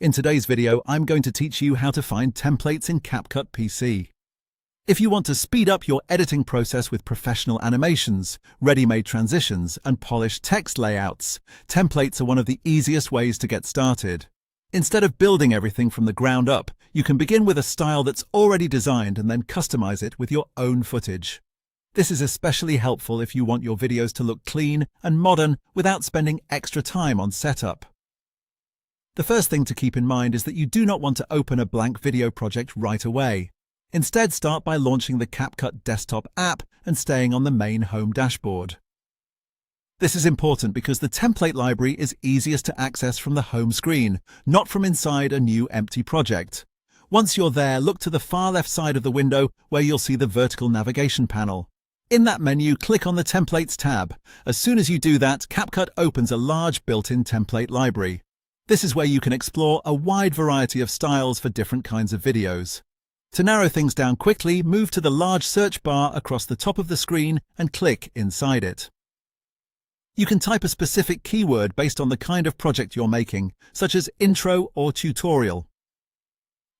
In today's video, I'm going to teach you how to find templates in CapCut PC. If you want to speed up your editing process with professional animations, ready-made transitions, and polished text layouts, templates are one of the easiest ways to get started. Instead of building everything from the ground up, you can begin with a style that's already designed and then customize it with your own footage. This is especially helpful if you want your videos to look clean and modern without spending extra time on setup. The first thing to keep in mind is that you do not want to open a blank video project right away. Instead, start by launching the CapCut desktop app and staying on the main home dashboard. This is important because the template library is easiest to access from the home screen, not from inside a new empty project. Once you're there, look to the far left side of the window where you'll see the vertical navigation panel. In that menu, click on the Templates tab. As soon as you do that, CapCut opens a large built-in template library. This is where you can explore a wide variety of styles for different kinds of videos. To narrow things down quickly, move to the large search bar across the top of the screen and click inside it. You can type a specific keyword based on the kind of project you're making, such as intro or tutorial.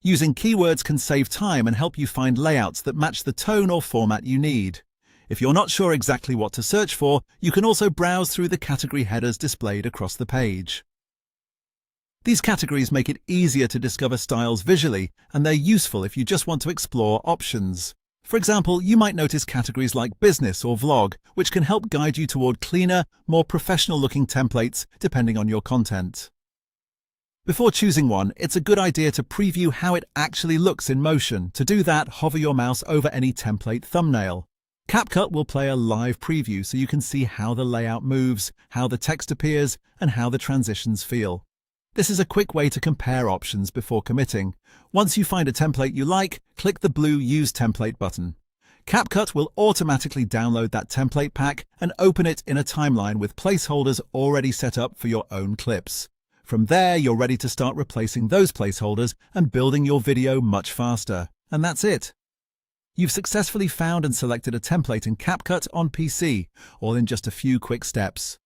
Using keywords can save time and help you find layouts that match the tone or format you need. If you're not sure exactly what to search for, you can also browse through the category headers displayed across the page. These categories make it easier to discover styles visually, and they're useful if you just want to explore options. For example, you might notice categories like business or vlog, which can help guide you toward cleaner, more professional-looking templates depending on your content. Before choosing one, it's a good idea to preview how it actually looks in motion. To do that, hover your mouse over any template thumbnail. CapCut will play a live preview so you can see how the layout moves, how the text appears, and how the transitions feel. This is a quick way to compare options before committing. Once you find a template you like, click the blue Use Template button. CapCut will automatically download that template pack and open it in a timeline with placeholders already set up for your own clips. From there, you're ready to start replacing those placeholders and building your video much faster. And that's it. You've successfully found and selected a template in CapCut on PC, all in just a few quick steps.